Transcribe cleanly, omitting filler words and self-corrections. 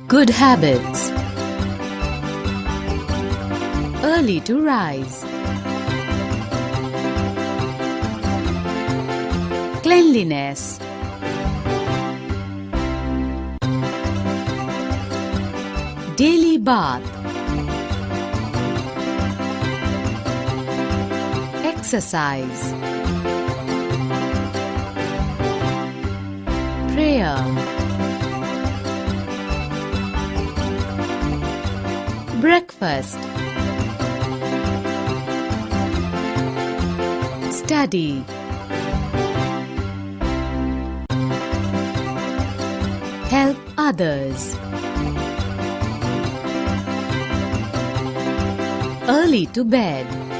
Good habits. Early to rise. Cleanliness. Daily bath. Exercise. Prayer. Breakfast. Study. Help others. Early to bed.